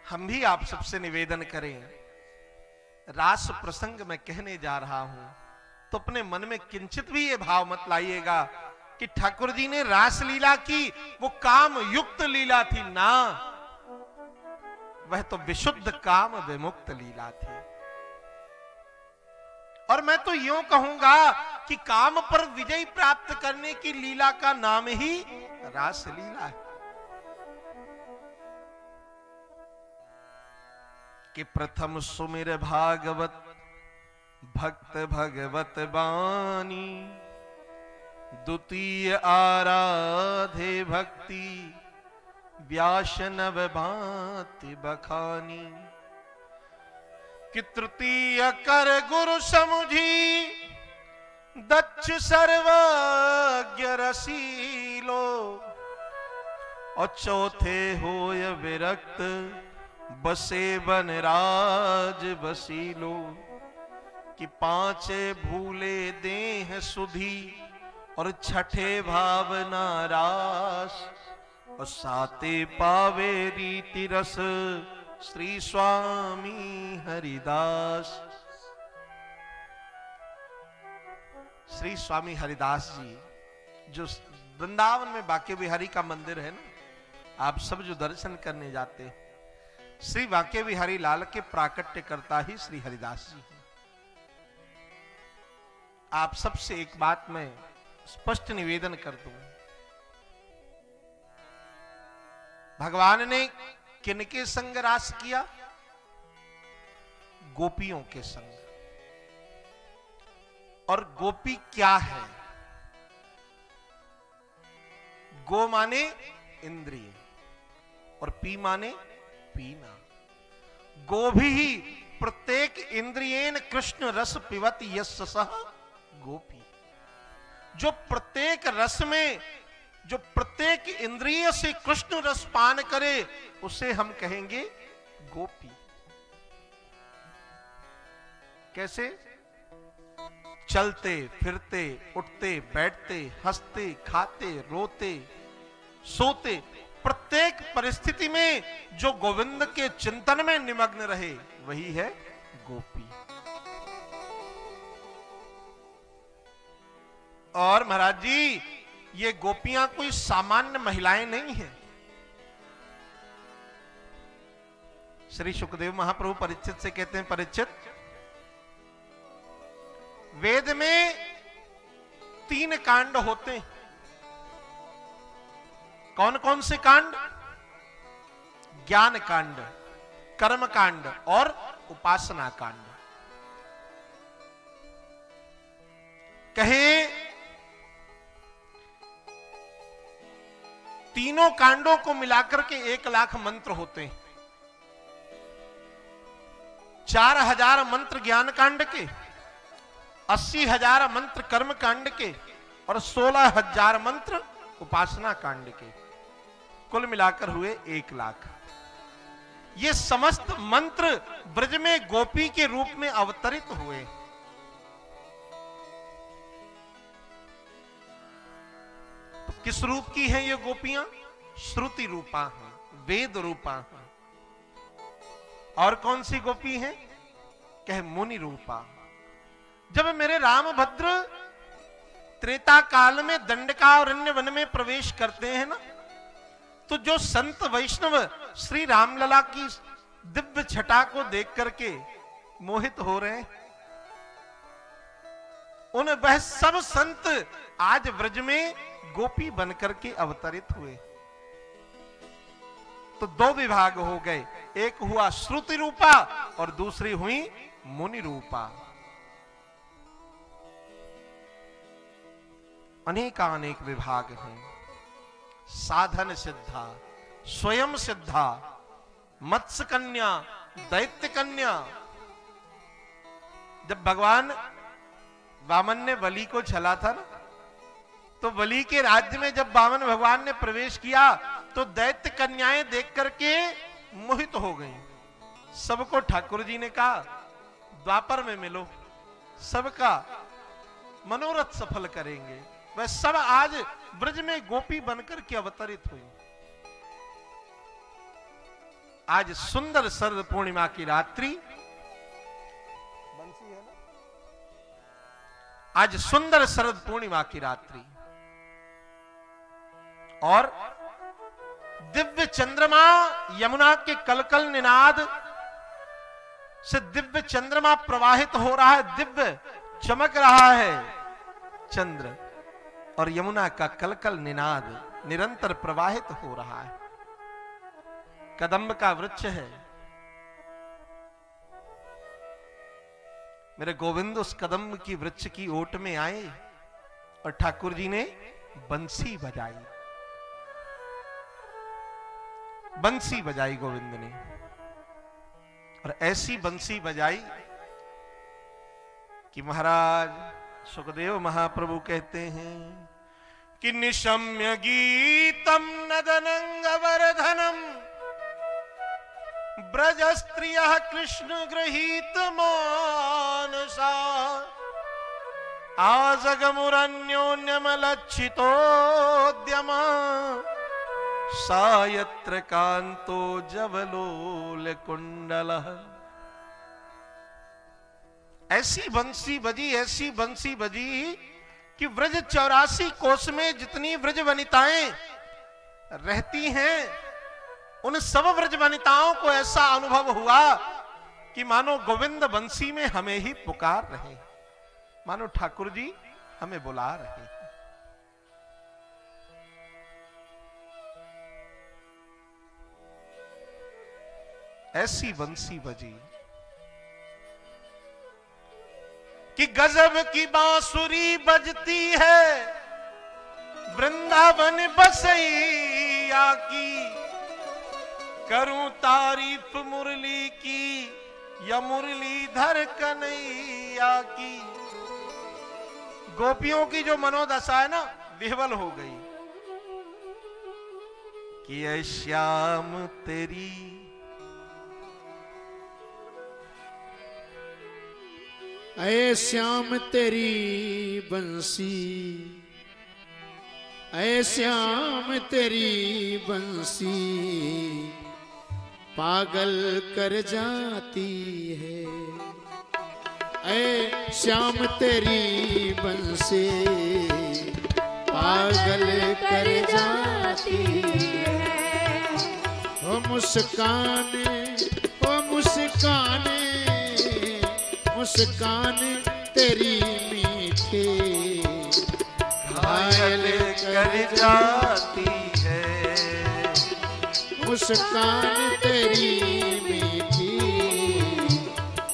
हम भी आप सबसे निवेदन करें, रास प्रसंग में कहने जा रहा हूं तो अपने मन में किंचित भी ये भाव मत लाइएगा कि ठाकुर जी ने रास लीला की, वो काम युक्त लीला थी ना, वह तो विशुद्ध काम विमुक्त लीला थी। और मैं तो यूं कहूंगा कि काम पर विजय प्राप्त करने की लीला का नाम ही रास लीला है। कि प्रथम सुमिर भागवत भक्त भगवत बानी, द्वितीय आराधे भक्ति व्यास नव भांति बखानी। कि तृतीय कर गुरु समुझी दक्ष सर्वज्ञ रसीलो, और चौथे होय विरक्त बसे बनराज बसीलो। कि पांचे भूले देह सुधी और छठे भावना रास, और साते पावे रीति रस श्री स्वामी हरिदास। श्री स्वामी हरिदास जी जो वृंदावन में बांके बिहारी का मंदिर है ना, आप सब जो दर्शन करने जाते हैं, श्री बांके बिहारी लाल के प्राकट्य करता ही श्री हरिदास जी हैं। आप सबसे एक बात मैं स्पष्ट निवेदन कर दूं, भगवान ने किनके संग रास किया? गोपियों के संग। और गोपी क्या है? गो माने इंद्रिय और पी माने पीना। गो भी प्रत्येक इंद्रियेन कृष्ण रस पिबति यस्य सः गोपी। जो प्रत्येक रस में, जो प्रत्येक इंद्रिय से कृष्ण रस पान करे, उसे हम कहेंगे गोपी। कैसे? चलते फिरते, उठते बैठते, हंसते खाते रोते सोते, प्रत्येक परिस्थिति में जो गोविंद के चिंतन में निमग्न रहे, वही है गोपी। और महाराज जी, ये गोपियां कोई सामान्य महिलाएं नहीं हैं। श्री सुखदेव महाप्रभु परीक्षित से कहते हैं, परीक्षित, वेद में 3 कांड होते हैं। कौन कौन से कांड? ज्ञान कांड, कर्म कांड और उपासना कांड। कहे तीनों कांडों को मिलाकर के 1,00,000 मंत्र होते हैं। 4,000 मंत्र ज्ञान कांड के, 80,000 मंत्र कर्म कांड के और 16,000 मंत्र उपासना कांड के, कुल मिलाकर हुए 1,00,000। ये समस्त मंत्र ब्रज में गोपी के रूप में अवतरित हुए। तो किस रूप की हैं ये गोपियां? श्रुति रूपा हैं, वेद रूपा हैं। और कौन सी गोपी हैं? कहे मुनि रूपा। जब मेरे रामभद्र त्रेता काल में दंडकारण्य वन में प्रवेश करते हैं ना, तो जो संत वैष्णव श्री रामलला की दिव्य छटा को देख करके मोहित हो रहे हैं, उन वह सब संत आज व्रज में गोपी बनकर के अवतरित हुए। तो 2 विभाग हो गए, एक हुआ श्रुति रूपा और दूसरी हुई मुनि रूपा। अनेकानेक विभाग हैं। साधन सिद्धा, स्वयं सिद्धा, मत्स्य कन्या, दैत्य कन्या। जब भगवान वामन ने बलि को छला था ना, तो बलि के राज्य में जब वामन भगवान ने प्रवेश किया, तो दैत्य कन्याएं देख करके मोहित हो गई। सबको ठाकुर जी ने कहा, द्वापर में मिलो, सबका मनोरथ सफल करेंगे। वह सब आज ब्रज में गोपी बनकर के अवतरित हुई। आज सुंदर शरद पूर्णिमा की रात्रि, आज सुंदर शरद पूर्णिमा की रात्रि और दिव्य चंद्रमा यमुना के कलकल निनाद से दिव्य चंद्रमा प्रवाहित हो रहा है, दिव्य चमक रहा है चंद्र, और यमुना का कलकल निनाद निरंतर प्रवाहित हो रहा है। कदम्ब का वृक्ष है। मेरे गोविंद उस कदम्ब की वृक्ष की ओट में आए और ठाकुर जी ने बंसी बजाई, बंसी बजाई गोविंद ने, और ऐसी बंसी बजाई कि महाराज सुखदेव महाप्रभु कहते हैं कि निशम्य गीतम नदनंगवर्धनम ब्रज स्त्रियः कृष्ण गृहीत मानसा आजगमुरन्योन्यमलक्षितोद्यमा सायत्र कांतो जवलोल कुंडलः। ऐसी बंसी बजी, ऐसी बंसी बजी कि व्रज 84 कोस में जितनी व्रज वनिताएं रहती हैं, उन सब व्रज वनिताओं को ऐसा अनुभव हुआ कि मानो गोविंद बंसी में हमें ही पुकार रहे, मानो ठाकुर जी हमें बुला रहे हैं। ऐसी बंसी बजी कि गजब की बांसुरी बजती है वृंदावन बसैया की, करूं तारीफ मुरली की या मुरलीधर कन्हैया की। गोपियों की जो मनोदशा है ना, विह्वल हो गई कि ऐ श्याम तेरी, ऐ श्याम तेरी बंसी, ऐ श्याम तेरी बंसी पागल कर जाती है। ऐ श्याम तेरी बंसी पागल कर जाती है। ओ मुस्कान, ओ मुस्कान, मुस्कान तेरी मीठी घायल कर जाती है। मुस्कान तेरी मीठी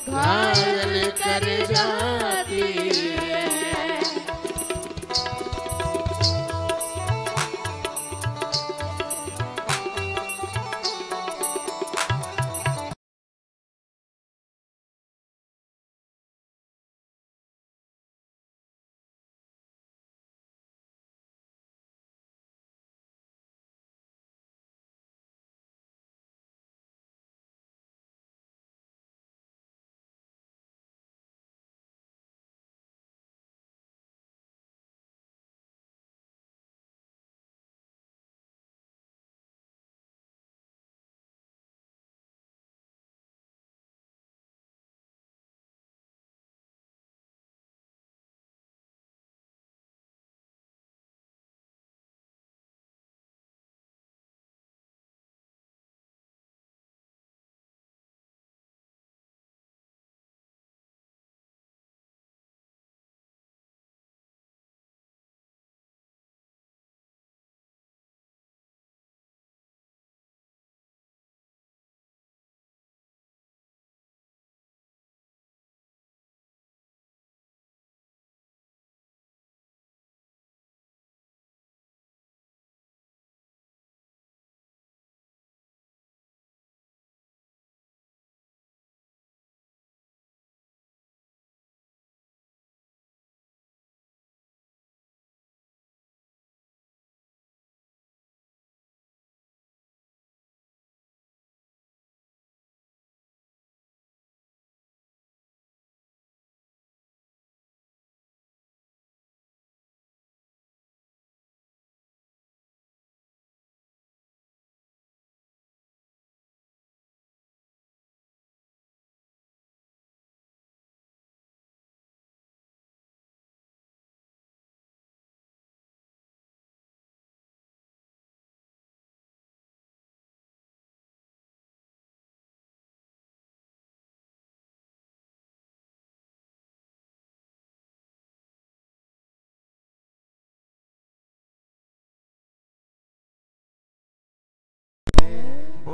घायल कर जाती है।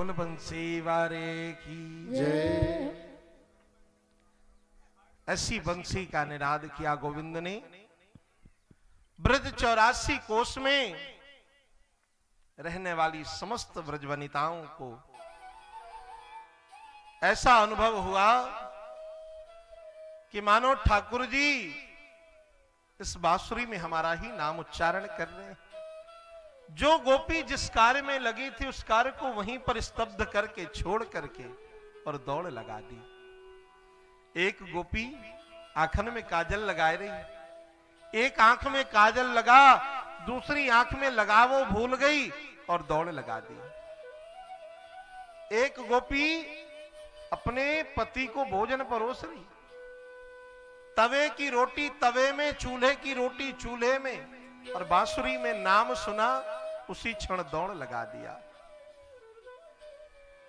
बोल बंसी वारे की जय। ऐसी बंसी का निनाद किया गोविंद ने। ब्रज 84 कोस में रहने वाली समस्त ब्रज वनिताओं को ऐसा अनुभव हुआ कि मानो ठाकुर जी इस बांसुरी में हमारा ही नाम उच्चारण कर रहे हैं। जो गोपी जिस कार्य में लगी थी उस कार्य को वहीं पर स्तब्ध करके छोड़ करके और दौड़ लगा दी। एक गोपी आंखन में काजल लगाए रही, एक आंख में काजल लगा, दूसरी आंख में लगा वो भूल गई और दौड़ लगा दी। एक गोपी अपने पति को भोजन परोस रही, तवे की रोटी तवे में, चूल्हे की रोटी चूल्हे में, और बांसुरी में नाम सुना, उसी क्षण दौड़ लगा दिया।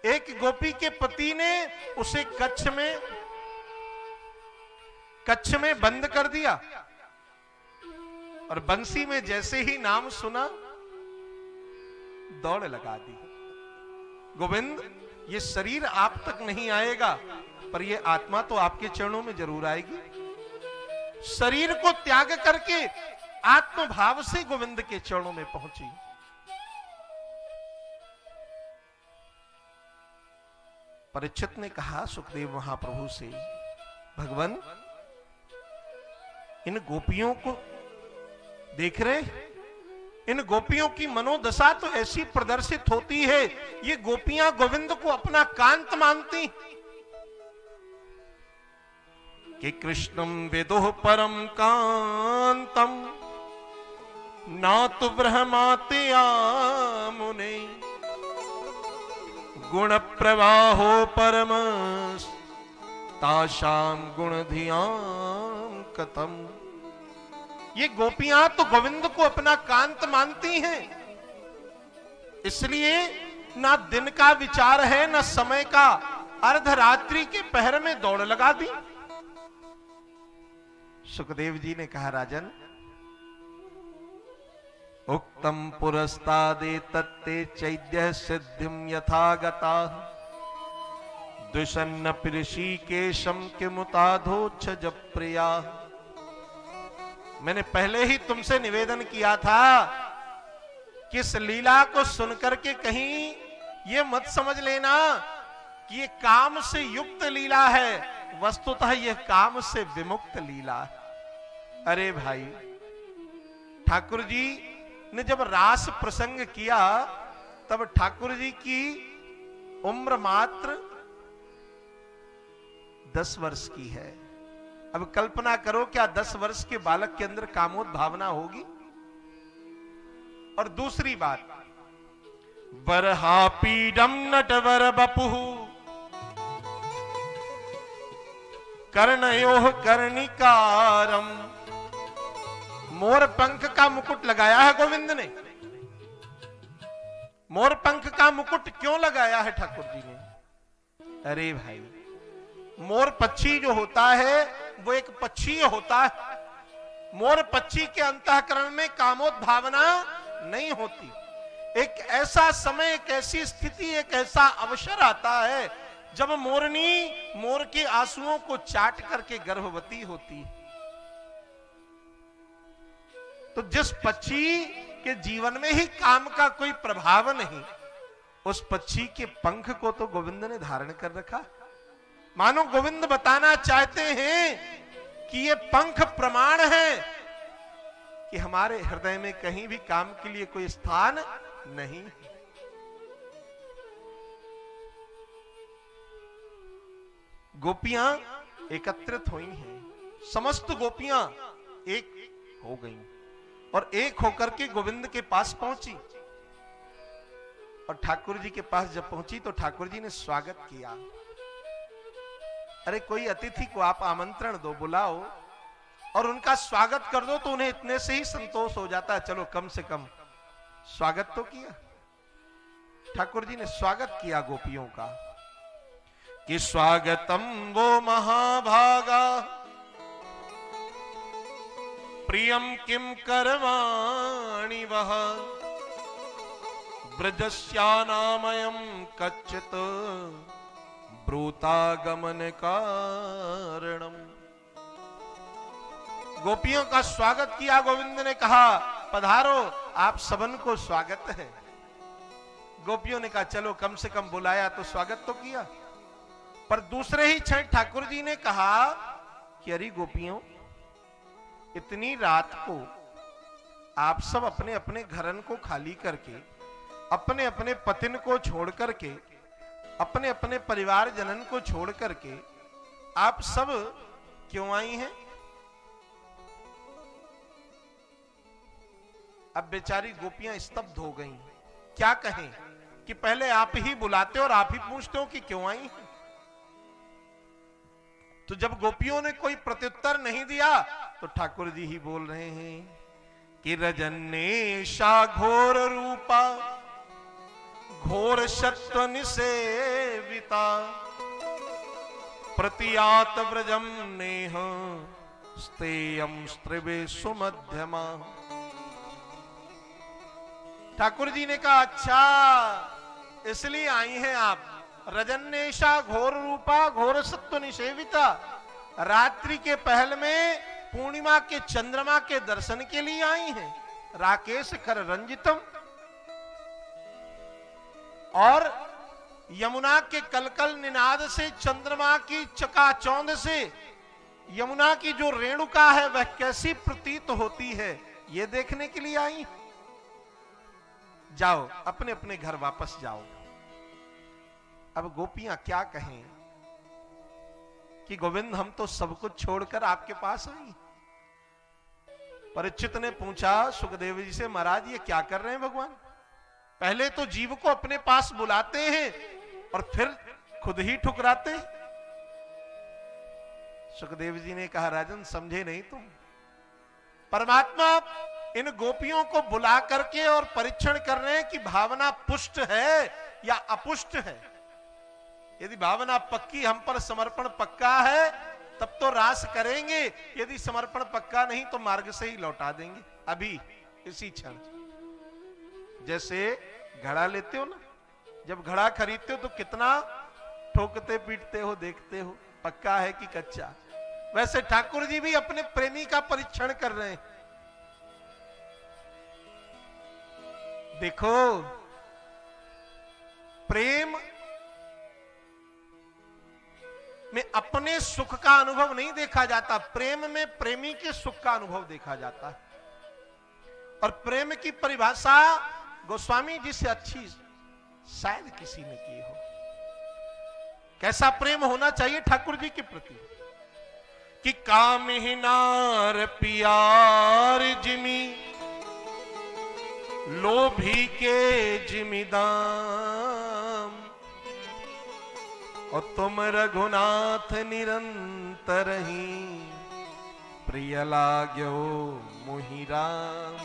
एक गोपी के पति ने उसे कच्छ में बंद कर दिया और बंसी में जैसे ही नाम सुना दौड़ लगा दी। गोविंद, ये शरीर आप तक नहीं आएगा पर ये आत्मा तो आपके चरणों में जरूर आएगी। शरीर को त्याग करके आत्मभाव से गोविंद के चरणों में पहुंची। परीक्षित ने कहा सुखदेव महाप्रभु से, भगवान इन गोपियों को देख रहे, इन गोपियों की मनोदशा तो ऐसी प्रदर्शित होती है, ये गोपियां गोविंद को अपना कांत मानती कि कृष्णम वेदोह परम कांतम ना तो ब्रह्माते मुने गुण प्रवाहो परम ताशाम गुण धियाम कतम। ये गोपियां तो गोविंद को अपना कांत मानती हैं, इसलिए ना दिन का विचार है ना समय का, अर्धरात्रि के पहर में दौड़ लगा दी। सुखदेव जी ने कहा, राजन उक्तम पुरस्तादे तत्ते चैद्य सिद्धिम यथागता दुषन्न ऋषिकेशम के मुताधोच्छ जप प्रिया। मैंने पहले ही तुमसे निवेदन किया था कि इस लीला को सुनकर के कहीं ये मत समझ लेना कि ये काम से युक्त लीला है, वस्तुतः ये काम से विमुक्त लीला है। अरे भाई, ठाकुर जी ने जब रास प्रसंग किया तब ठाकुर जी की उम्र मात्र 10 वर्ष की है। अब कल्पना करो, क्या 10 वर्ष के बालक के अंदर कामोद भावना होगी? और दूसरी बात, बरहा पीडम नटवर बपुहु कर्णयोः कर्णिकारम। मोर पंख का मुकुट लगाया है गोविंद ने। मोर पंख का मुकुट क्यों लगाया है ठाकुर जी ने? अरे भाई, मोर पक्षी जो होता है वो एक पक्षी होता है। मोर पक्षी के अंतःकरण में कामोद भावना नहीं होती। एक ऐसा समय, एक ऐसी स्थिति, एक ऐसा अवसर आता है जब मोरनी मोर के आंसुओं को चाट करके गर्भवती होती है। तो जिस पक्षी के जीवन में ही काम का कोई प्रभाव नहीं, उस पक्षी के पंख को तो गोविंद ने धारण कर रखा। मानो गोविंद बताना चाहते हैं कि ये पंख प्रमाण है कि हमारे हृदय में कहीं भी काम के लिए कोई स्थान नहीं। गोपियां एकत्रित हुई हैं, समस्त गोपियां एक हो गईं और एक होकर के गोविंद के पास पहुंची। और ठाकुर जी के पास जब पहुंची तो ठाकुर जी ने स्वागत किया। अरे कोई अतिथि को आप आमंत्रण दो, बुलाओ और उनका स्वागत कर दो तो उन्हें इतने से ही संतोष हो जाता है, चलो कम से कम स्वागत तो किया। ठाकुर जी ने स्वागत किया गोपियों का कि स्वागतम वो महाभागा प्रियम किम करवाणि वह ब्रजस्यानामयं कच्चित् ब्रूतागमन कारणम। गोपियों का स्वागत किया। गोविंद ने कहा पधारो, आप सबन को स्वागत है। गोपियों ने कहा चलो कम से कम बुलाया तो स्वागत तो किया। पर दूसरे ही क्षण ठाकुर जी ने कहा कि अरे गोपियों, इतनी रात को आप सब अपने अपने घरन को खाली करके, अपने अपने पतिन को छोड़ करके, अपने अपने परिवार जनन को छोड़ करके आप सब क्यों आई हैं? अब बेचारी गोपियां स्तब्ध हो गईं। क्या कहें कि पहले आप ही बुलाते और आप ही पूछते हो कि क्यों आई हैं। तो जब गोपियों ने कोई प्रत्युत्तर नहीं दिया तो ठाकुर जी ही बोल रहे हैं कि रजन्नेशा घोर रूपा घोर सत्व निसेविता प्रतियात व्रजम नेह स्तेयम स्त्रिवे सुमध्यमा। ठाकुर जी ने कहा अच्छा इसलिए आई हैं आप। रजन्नेशा घोर रूपा घोर सत्व निसेविता, रात्रि के पहल में पूर्णिमा के चंद्रमा के दर्शन के लिए आई हैं। राकेश कर रंजितम, और यमुना के कलकल निनाद से, चंद्रमा की चकाचौंध से यमुना की जो रेणुका है वह कैसी प्रतीत होती है, ये देखने के लिए आई। जाओ अपने अपने घर वापस जाओ। अब गोपियां क्या कहें कि गोविंद हम तो सब कुछ छोड़कर आपके पास आई। परीक्षित ने पूछा सुखदेव जी से, महाराज ये क्या कर रहे हैं भगवान? पहले तो जीव को अपने पास बुलाते हैं और फिर खुद ही ठुकराते हैं। सुखदेव जी ने कहा राजन समझे नहीं तुम। परमात्मा इन गोपियों को बुला करके और परीक्षण कर रहे हैं कि भावना पुष्ट है या अपुष्ट है। यदि भावना पक्की, हम पर समर्पण पक्का है तब तो रास करेंगे, यदि समर्पण पक्का नहीं तो मार्ग से ही लौटा देंगे अभी इसी क्षण। जैसे घड़ा लेते हो ना, जब घड़ा खरीदते हो तो कितना ठोकते पीटते हो, देखते हो पक्का है कि कच्चा। वैसे ठाकुर जी भी अपने प्रेमी का परीक्षण कर रहे हैं। देखो प्रेम में अपने सुख का अनुभव नहीं देखा जाता, प्रेम में प्रेमी के सुख का अनुभव देखा जाता है। और प्रेम की परिभाषा गोस्वामी जी से अच्छी शायद किसी ने की हो। कैसा प्रेम होना चाहिए ठाकुर जी के प्रति कि काम ही नार पियार जिमी लोभी के जिमिदाम, और तुम रघुनाथ निरंतर ही प्रिय लाग्यो मोहि राम।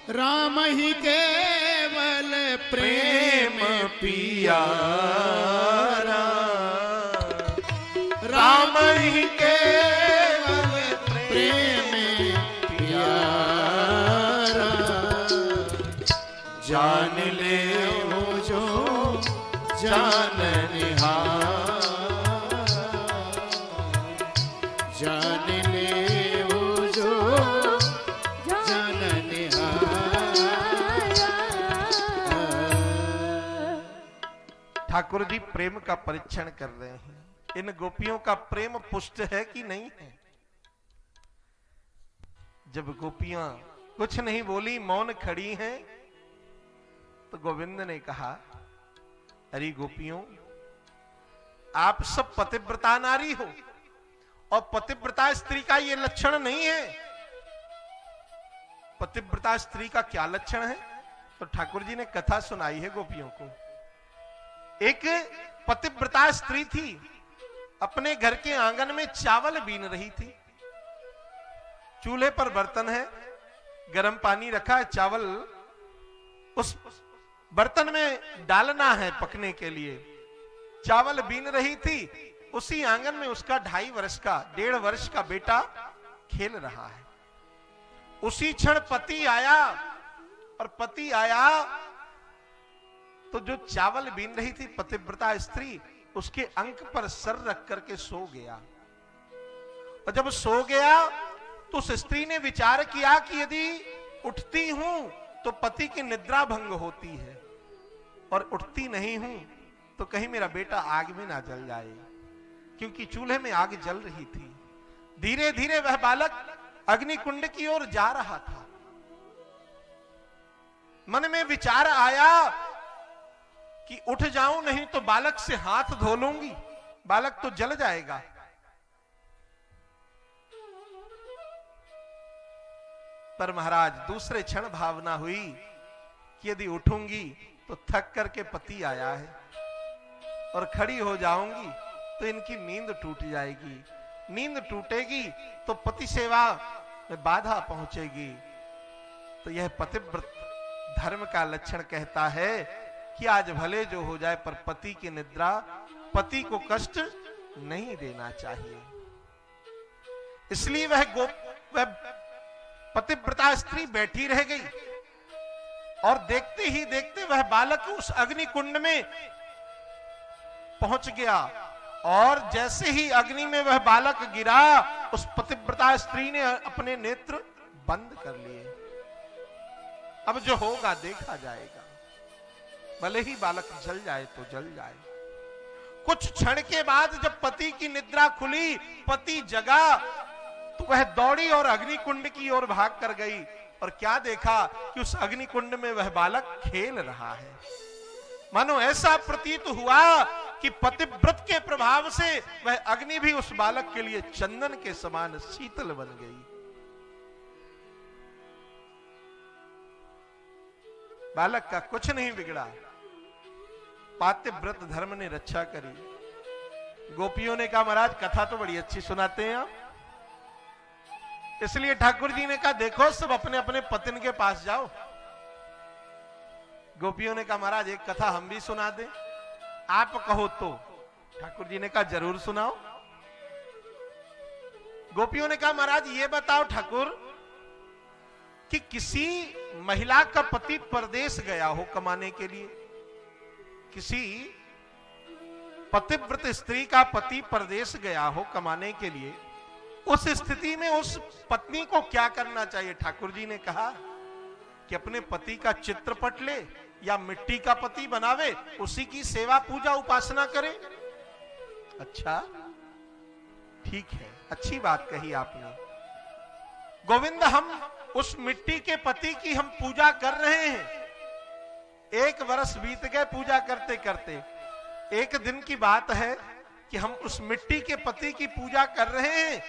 राम ही केवल प्रेम पियारा, राम ही केवल प्रेम पियारा। जान ले हो जो जान निहार, जान ले हो जो जान निहार। ठाकुर जी प्रेम का परीक्षण कर रहे हैं। इन गोपियों का प्रेम पुष्ट है कि नहीं है। जब गोपियां कुछ नहीं बोली, मौन खड़ी हैं, तो गोविंद ने कहा अरे गोपियों, आप सब पतिव्रता नारी हो और पतिव्रता स्त्री का ये लक्षण नहीं है। पतिव्रता स्त्री का क्या लक्षण है? तो ठाकुर जी ने कथा सुनाई है गोपियों को। एक पतिव्रता स्त्री थी, अपने घर के आंगन में चावल बीन रही थी। चूल्हे पर बर्तन है, गर्म पानी रखा है, चावल उस बर्तन में डालना है पकने के लिए। चावल बीन रही थी। उसी आंगन में उसका 2.5 वर्ष का 1.5 वर्ष का बेटा खेल रहा है। उसी क्षण पति आया, और पति आया तो जो चावल बीन रही थी पतिव्रता स्त्री, उसके अंक पर सर रख करके सो गया। और जब सो गया तो उस स्त्री ने विचार किया कि यदि उठती हूं तो पति की निद्रा भंग होती है, और उठती नहीं हूं तो कहीं मेरा बेटा आग में ना जल जाए, क्योंकि चूल्हे में आग जल रही थी। धीरे धीरे वह बालक अग्निकुंड की ओर जा रहा था। मन में विचार आया कि उठ जाऊं, नहीं तो बालक से हाथ धो लूंगी, बालक तो जल जाएगा। पर महाराज दूसरे क्षण भावना हुई कि यदि उठूंगी तो थक करके पति आया है, और खड़ी हो जाऊंगी तो इनकी नींद टूट जाएगी, नींद टूटेगी तो पति सेवा में बाधा पहुंचेगी। तो यह पतिव्रत धर्म का लक्षण कहता है कि आज भले जो हो जाए पर पति की निद्रा, पति को कष्ट नहीं देना चाहिए। इसलिए वह पतिव्रता स्त्री बैठी रह गई, और देखते ही देखते वह बालक उस अग्नि कुंड में पहुंच गया। और जैसे ही अग्नि में वह बालक गिरा, उस पतिव्रता स्त्री ने अपने नेत्र बंद कर लिए। अब जो होगा देखा जाएगा, भले ही बालक जल जाए तो जल जाए। कुछ क्षण के बाद जब पति की निद्रा खुली, पति जगा, तो वह दौड़ी और अग्निकुंड की ओर भाग कर गई, और क्या देखा कि उस अग्निकुंड में वह बालक खेल रहा है। मानो ऐसा प्रतीत हुआ कि पतिव्रत के प्रभाव से वह अग्नि भी उस बालक के लिए चंदन के समान शीतल बन गई। बालक का कुछ नहीं बिगड़ा, पातिव्रत धर्म ने रक्षा करी। गोपियों ने कहा महाराज कथा तो बड़ी अच्छी सुनाते हैं आप, इसलिए ठाकुर जी ने कहा देखो सब अपने अपने पतिन के पास जाओ। गोपियों ने कहा महाराज एक कथा हम भी सुना दें, आप कहो तो। ठाकुर जी ने कहा जरूर सुनाओ। गोपियों ने कहा महाराज ये बताओ ठाकुर कि किसी महिला का पति परदेश गया हो कमाने के लिए, किसी पतिव्रत स्त्री का पति परदेश गया हो कमाने के लिए, उस स्थिति में उस पत्नी को क्या करना चाहिए? ठाकुर जी ने कहा कि अपने पति का चित्रपट ले या मिट्टी का पति बनावे, उसी की सेवा पूजा उपासना करे। अच्छा ठीक है, अच्छी बात कही आपने गोविंद। हम उस मिट्टी के पति की हम पूजा कर रहे हैं। 1 वर्ष बीत गए पूजा करते करते। एक दिन की बात है कि हम उस मिट्टी के पति की पूजा कर रहे हैं,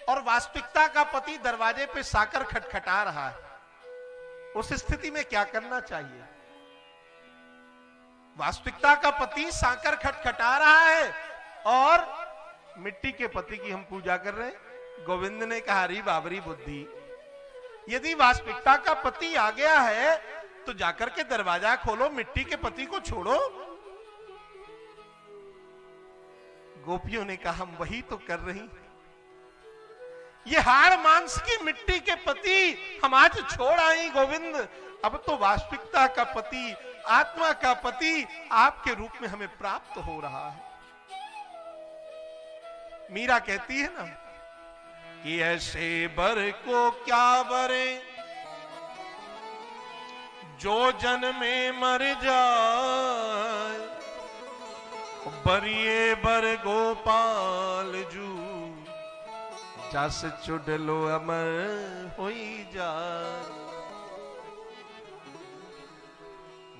और वास्तविकता का पति दरवाजे पे साकर खटखटा रहा है। उस स्थिति में क्या करना चाहिए? वास्तविकता का पति साकर खटखटा रहा है और मिट्टी के पति की हम पूजा कर रहे हैं। गोविंद ने कहा री बाबरी बुद्धि, यदि वास्तविकता का पति आ गया है तो जाकर के दरवाजा खोलो, मिट्टी के पति को छोड़ो। गोपियों ने कहा हम वही तो कर रही हैं। ये हाड़ मांस की मिट्टी के पति हम आज छोड़ आई गोविंद। अब तो वास्तविकता का पति, आत्मा का पति आपके रूप में हमें प्राप्त हो रहा है। मीरा कहती है ना कि ऐसे बर को क्या बरे जो जन में मर जाए, बरिए बर गोपाल जू जस चुडलो अमर होई जाए।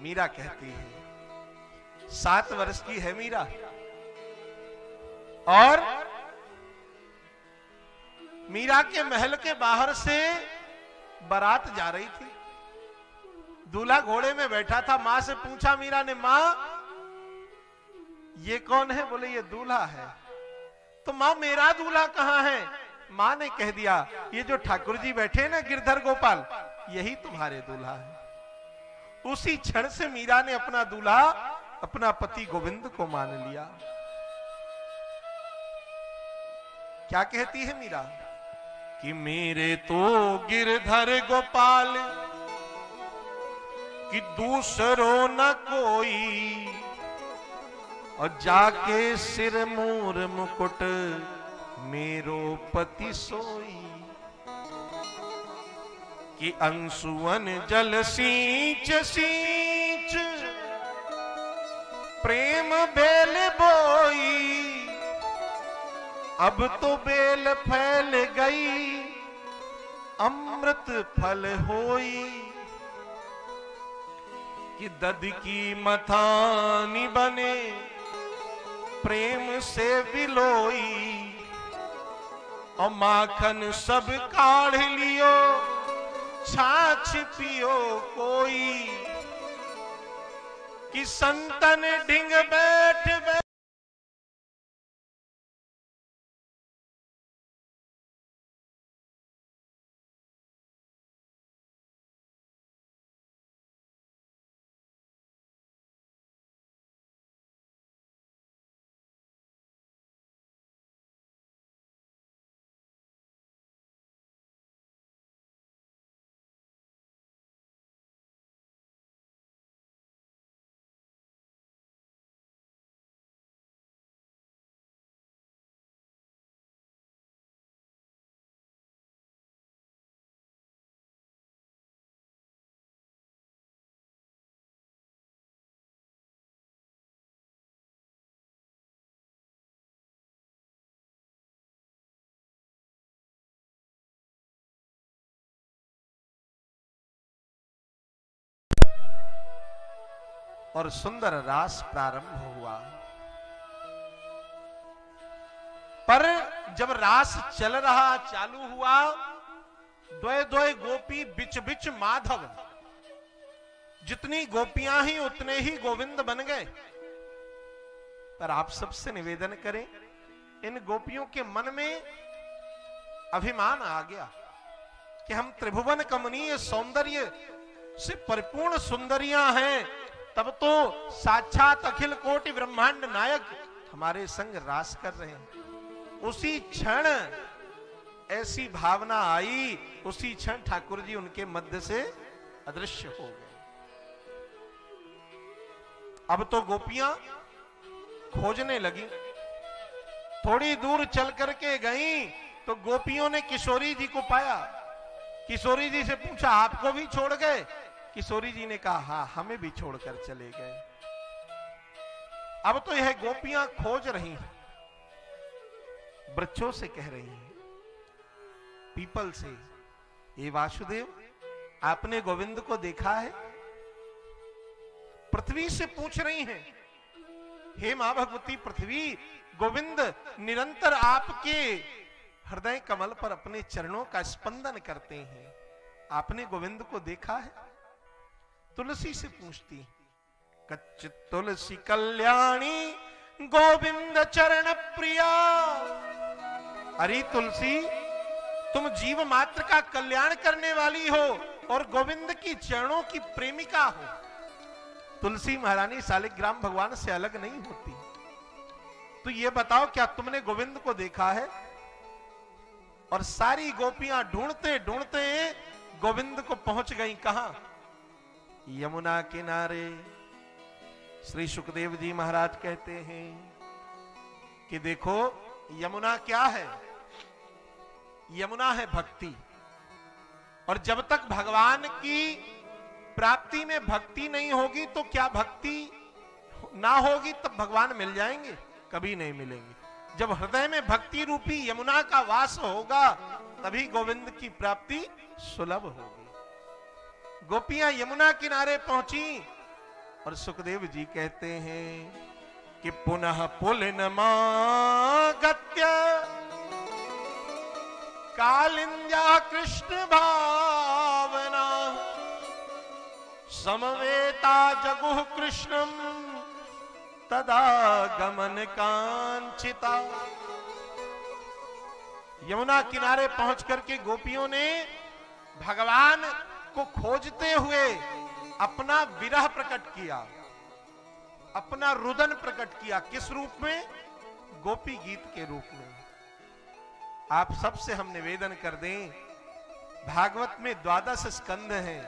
मीरा कहती है 7 वर्ष की है मीरा, और मीरा के महल के बाहर से बारात जा रही थी। दूल्हा घोड़े में बैठा था। मां से पूछा मीरा ने, मां ये कौन है? बोले ये दूल्हा है। तो मां मेरा दूल्हा कहां है? मां ने कह दिया ये जो ठाकुर जी बैठे ना गिरधर गोपाल, यही तुम्हारे दूल्हा है। उसी क्षण से मीरा ने अपना दूल्हा, अपना पति गोविंद को मान लिया। क्या कहती है मीरा कि मेरे तो गिरधर गोपाल कि दूसरो न कोई, और जाके सिर मोर मुकुट मेरो पति सोई, कि अंशुवन जल सींच सींच प्रेम बेल बोई, अब तो बेल फैल गई अमृत फल होई, कि दध की मथानी बने प्रेम से विलोई, और माखन सब काढ़ लियो छाछ पियो कोई, कि संतन ढिंग बैठ बैठ और सुंदर रास प्रारंभ हुआ। पर जब रास चल रहा चालू हुआ, द्वय द्वय गोपी बिच बिच माधव, जितनी गोपियां ही उतने ही गोविंद बन गए। पर आप सबसे निवेदन करें, इन गोपियों के मन में अभिमान आ गया कि हम त्रिभुवन कमनीय सौंदर्य से परिपूर्ण सुंदरियां हैं, तब तो साक्षात अखिल कोटि ब्रह्मांड नायक हमारे संग रास कर रहे हैं। उसी क्षण ऐसी भावना आई, उसी क्षण ठाकुर जी उनके मध्य से अदृश्य हो गए। अब तो गोपियां खोजने लगी, थोड़ी दूर चल करके गईं तो गोपियों ने किशोरी जी को पाया। किशोरी जी से पूछा, आपको भी छोड़ गए? किशोरी जी ने कहा, हाँ, हमें भी छोड़कर चले गए। अब तो यह गोपियां खोज रही हैं, वृक्षों से कह रही हैं, पीपल से, ये वासुदेव आपने गोविंद को देखा है? पृथ्वी से पूछ रही हैं, हे मां भगवती पृथ्वी, गोविंद निरंतर आपके हृदय कमल पर अपने चरणों का स्पंदन करते हैं, आपने गोविंद को देखा है? तुलसी से पूछती, कच्च तुलसी कल्याणी गोविंद चरण प्रिया। अरे तुलसी, तुम जीव मात्र का कल्याण करने वाली हो और गोविंद की चरणों की प्रेमिका हो। तुलसी महारानी शालिग्राम भगवान से अलग नहीं होती। तो ये बताओ, क्या तुमने गोविंद को देखा है? और सारी गोपियां ढूंढते ढूंढते गोविंद को पहुंच गई। कहां? यमुना किनारे। श्री सुखदेव जी महाराज कहते हैं कि देखो, यमुना क्या है? यमुना है भक्ति। और जब तक भगवान की प्राप्ति में भक्ति नहीं होगी तो क्या भक्ति ना होगी तब भगवान मिल जाएंगे? कभी नहीं मिलेंगे। जब हृदय में भक्ति रूपी यमुना का वास होगा तभी गोविंद की प्राप्ति सुलभ होगी। गोपियां यमुना किनारे पहुंची और सुखदेव जी कहते हैं कि पुनः पुलिनमागत्य कालिंद्या कृष्ण भावना समवेता जगुः कृष्णम तदा गमन कांचिता। यमुना किनारे पहुंच करके गोपियों ने भगवान को खोजते हुए अपना विरह प्रकट किया, अपना रुदन प्रकट किया। किस रूप में? गोपी गीत के रूप में। आप सबसे हम निवेदन कर दें, भागवत में 12 स्कंद हैं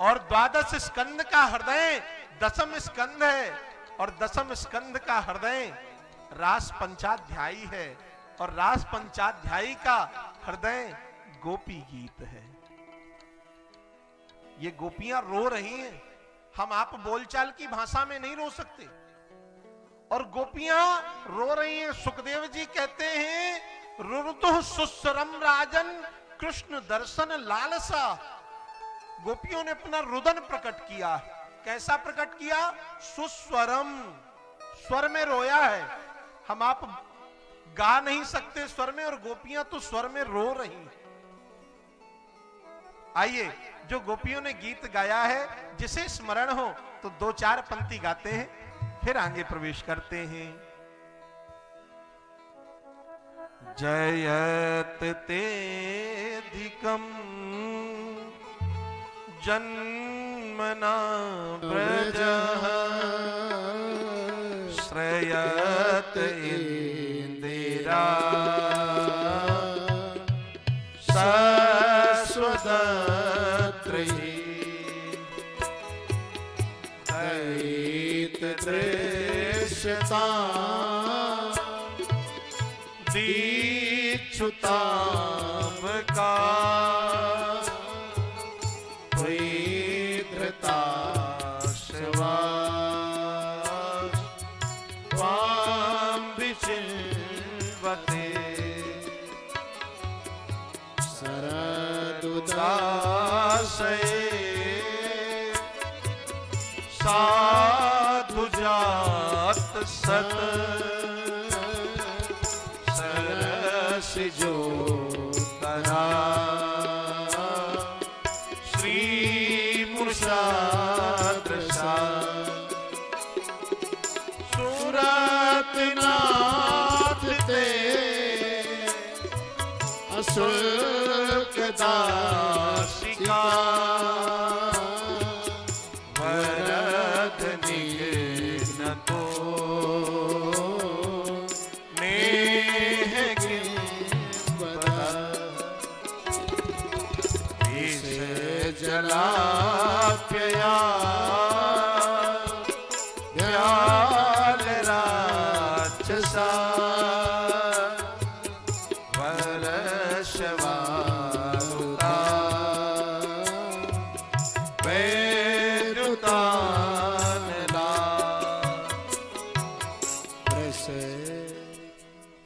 और द्वादश स्कंद का हृदय दसम स्कंद है, और दसम स्कंद का हृदय रास पंचाध्यायी है, और रास पंचाध्यायी का हृदय गोपी गीत है। ये गोपियां रो रही हैं, हम आप बोलचाल की भाषा में नहीं रो सकते, और गोपियां रो रही हैं। सुखदेव जी कहते हैं रुरुतु सुस्वरम राजन कृष्ण दर्शन लालसा। गोपियों ने अपना रुदन प्रकट किया। कैसा प्रकट किया? सुस्वरम, स्वर में रोया है। हम आप गा नहीं सकते स्वर में, और गोपियां तो स्वर में रो रही हैं। आइए, जो गोपियों ने गीत गाया है जिसे स्मरण हो तो 2-4 पंक्ति गाते हैं, फिर आगे प्रवेश करते हैं। जयत तेधिकम जन्मना ब्रजः श्रयत इंदिरा सस्वदत्रयी दैत दृश्यता दीक्षुताम का साधु जात सत सरस जो करा श्री मुषादृशा सूरत नाथ ते असुर दासिका जलाप्यया व्याल राक्षसा वरशवारुता वैरुतानला।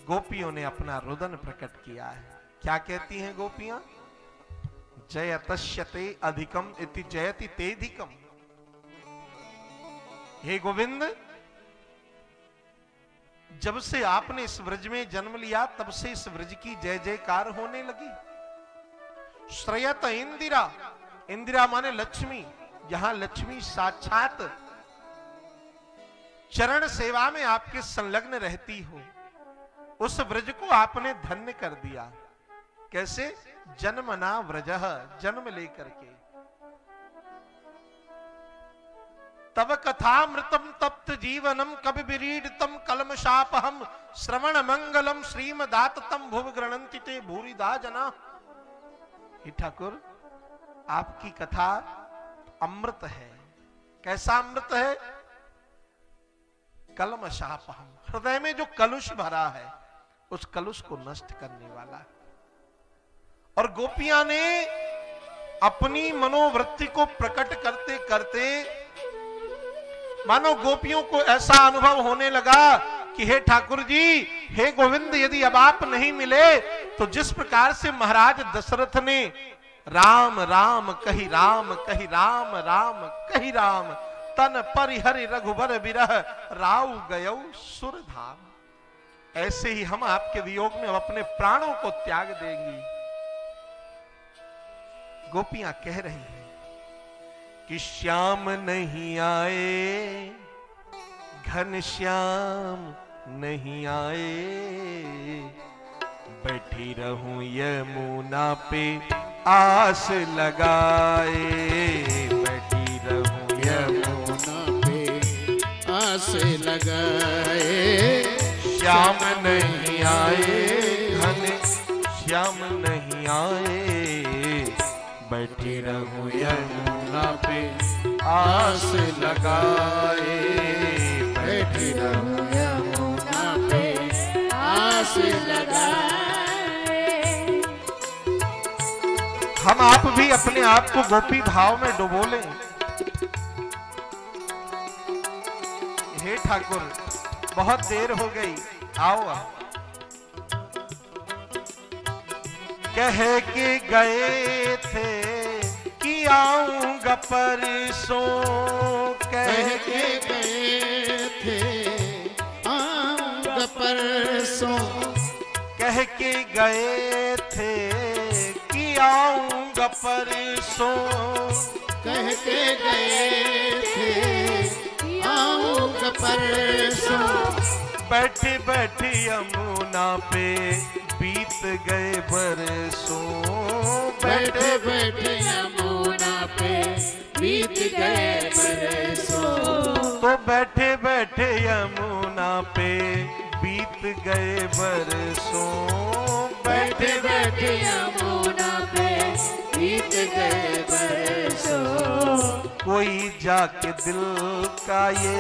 गोपियों ने अपना रुदन प्रकट किया है। क्या कहती हैं गोपियां? जयतश्यते अधिकम इति जयति तेधिकम। हे गोविंद, जब से आपने इस व्रज में जन्म लिया तब से इस व्रज की जय जयकार होने लगी। श्रयत इंदिरा, इंदिरा माने लक्ष्मी, यहां लक्ष्मी साक्षात चरण सेवा में आपके संलग्न रहती हो। उस व्रज को आपने धन्य कर दिया। कैसे? जन्मना व्रजः, जन्म लेकर के। तब कथामृतम तप्त जीवनम कवि विरीडितम कलमशापहम श्रवण मंगलम श्रीमदाततम भुव गृणन्ति ते भूरिदा जना। हे ठाकुर, आपकी कथा अमृत है। कैसा अमृत है? कलमशापहम, हृदय में जो कलुष भरा है उस कलुष को नष्ट करने वाला है। और गोपियां ने अपनी मनोवृत्ति को प्रकट करते करते मानो गोपियों को ऐसा अनुभव होने लगा कि हे ठाकुर जी, हे गोविंद, यदि अब आप नहीं मिले तो जिस प्रकार से महाराज दशरथ ने राम राम कही राम कही राम राम कही राम तन परिहरि रघुबर विरह राव गयौ सुरधाम, ऐसे ही हम आपके वियोग में अपने प्राणों को त्याग देंगी। गोपियां कह रही हैं कि श्याम नहीं आए, घनश्याम नहीं आए, बैठी रहूं यमुना पे आस लगाए, बैठी रहूं यमुना पे आस लगाए। श्याम नहीं आए, घन श्याम नहीं आए, बैठी रहूं यमुना पे आस लगाए, बैठी रहूं यमुना पे आस लगाए। हम आप भी अपने आप को गोपी भाव में डुबो लें। हे ठाकुर, बहुत देर हो गई, आओ। कह के गए थे कि आऊंगा परसों, कह के गए थे आऊंगा परसों, कह के गए थे कि आऊंगा परसों, कह के गए थे आऊंगा परसों। बैठे बैठे यमुना पे बीत गए बरसों, बैठे बैठे यमुना पे बीत गए बरसों। तो बैठे बैठे यमुना पे बीत गए बरसों, बैठे बैठे यमुना पे बीत गए बरसों। कोई जाके दिल का ये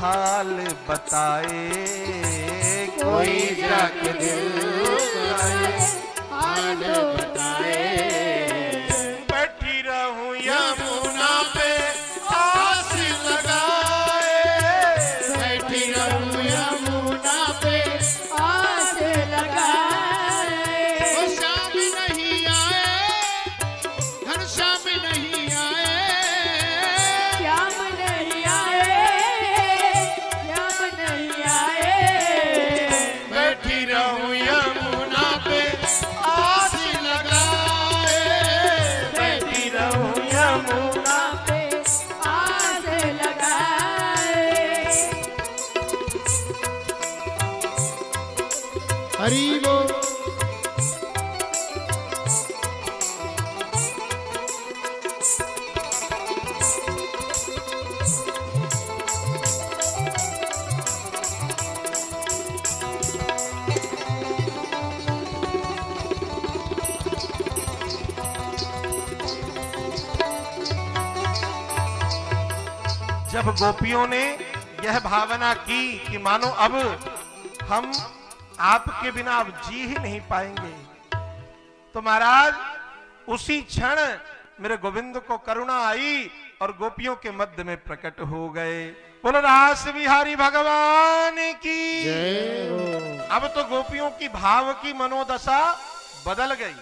हाल बताए, कोई जाके दिल का ये हाल बताए। बैठी रहूं यमुना पे आस लगाए, बैठी रहूं यमुना पे आस लगाए। वो शाम नहीं आए, घर शाम नहीं आए, श्याम नहीं आए, श्याम नहीं आए। बैठी रहूं यमुना पे आस लगाए, बैठी रहूं यमुना पे आस लगाए। हरि बोल। जब गोपियों ने यह भावना की कि मानो अब हम आपके बिना अब जी ही नहीं पाएंगे, तो महाराज उसी क्षण मेरे गोविंद को करुणा आई और गोपियों के मध्य में प्रकट हो गए। बोलो रास बिहारी भगवान की जय हो। अब तो गोपियों की भाव की मनोदशा बदल गई।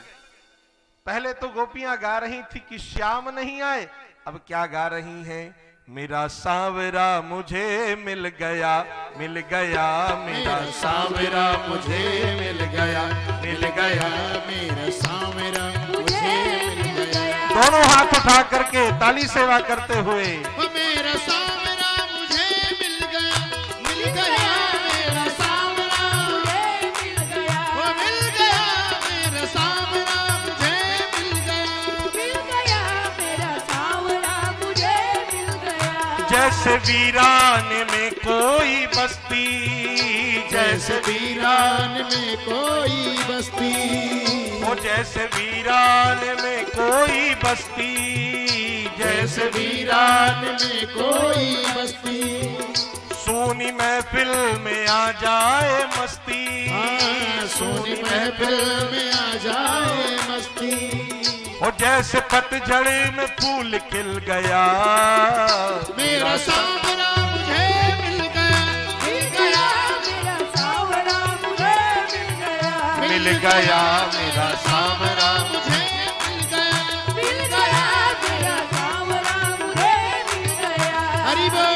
पहले तो गोपियां गा रही थी कि श्याम नहीं आए, अब क्या गा रही हैं? मेरा सांवरा मुझे मिल गया, मिल गया मेरा सांवरा मुझे मिल गया, मिल गया मेरा सांवरा मुझे मिल गया। दोनों हाथ उठा करके ताली सेवा करते हुए वो मेरा सांवरा मुझे मिल गया, मिल गया मेरा सांवरा मुझे मिल गया, वो मिल गया मेरा सांवरा मुझे मिल गया, मिल गया मेरा सांवरा मुझे मिल गया। जैसे वीरान में कोई बस्ती, जैसे वीरान में कोई बस्ती, वो जैसे वीरान में कोई बस्ती, जैसे वीरान में कोई बस्ती, सोनी महफिल में आ जाए मस्ती, हाँ सोनी महफिल में आ जाए मस्ती। और जैसे पतझड़ में फूल खिल गया, मेरा सांवरा मुझे मिल गया, मिल गया मेरा सांवरा मुझे मिल गया, मिल गया मेरा सांवरा मुझे मिल गया, मिल गया मेरा सांवरा मुझे मिल गया। हरि बोल।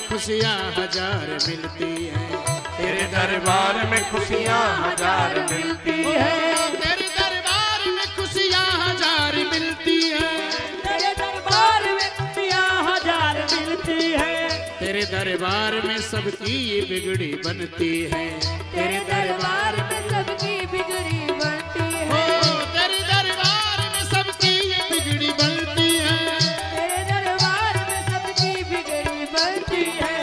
खुशियाँ हजार मिलती हैं, तेरे दरबार में खुशियाँ हजार मिलती है, तेरे दरबार में खुशियाँ हजार मिलती हैं, तेरे दरबार में खुशियाँ हजार मिलती है, तेरे तेरे दरबार में सबकी ये बिगड़ी बनती है। तेरे दरबार में सबकी बिगड़ी बनती हो है। तेरे दरबार में सबकी ये बिगड़ी बनती है। तेरे दरबार में सबकी बिगड़ी बनती है।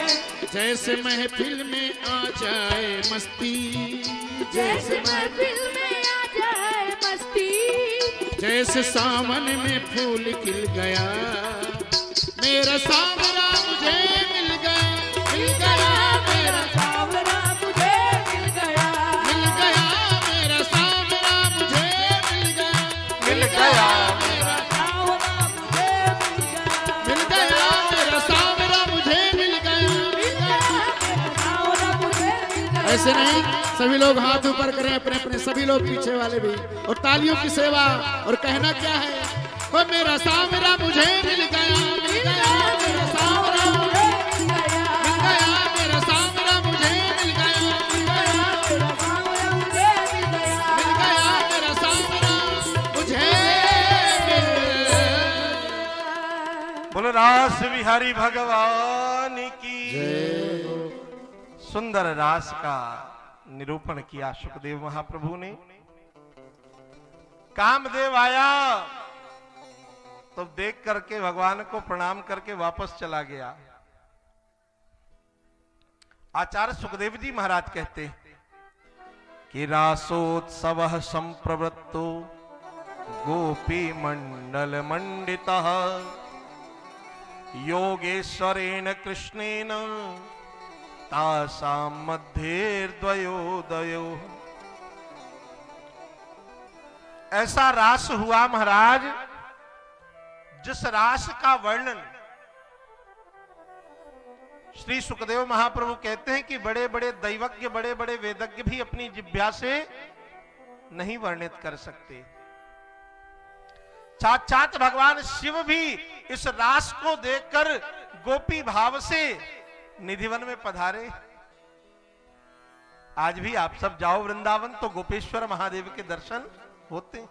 जैसे महफिल में आ जाए मस्ती, जैसे महफिल में आ जाए मस्ती, जैसे सावन में फूल खिल गया, मेरा सांवरा मुझे मिल गया, मिल गया मेरा सांवरा मुझे मिल गया, मिल गया मेरा सांवरा मुझे मिल गया, मिल गया मेरा सांवरा मुझे मिल गया, मिल गया मेरा सांवरा मुझे मिल गया, मिल गया। मेरा सांवरा मुझे मिल गया। ऐसे नहीं, सभी लोग हाथ ऊपर करें अपने अपने, सभी लोग पीछे वाले भी, और तालियों की सेवा। और कहना क्या है, वो मेरा सांवरा मुझे मिल गया, मिल गया मेरा सांवरा मुझे मिल गया, मिल गया मेरा सांवरा मुझे मिल गया, मिल गया मेरा सांवरा मुझे मिल गया, मिल गया मेरा सांवरा मुझे मिल गया। बोलो रास बिहारी भगवान की। सुंदर रास का निरूपण किया सुखदेव महाप्रभु ने। कामदेव आया तो देख करके भगवान को प्रणाम करके वापस चला गया। आचार्य सुखदेव जी महाराज कहते हैं कि रासोत्सव संप्रवृत्तो गोपी मंडल मंडितः योगेश्वरेण कृष्णेन तासां मध्येर्द्वयोदयो। ऐसा रास हुआ महाराज, जिस रास का वर्णन श्री सुखदेव महाप्रभु कहते हैं कि बड़े बड़े दैवज्ञ, बड़े बड़े वेदज्ञ भी अपनी जिह्वा से नहीं वर्णित कर सकते। साक्षात भगवान शिव भी इस रास को देखकर गोपी भाव से निधिवन में पधारे। आज भी आप सब जाओ वृंदावन तो गोपेश्वर महादेव के दर्शन होते हैं।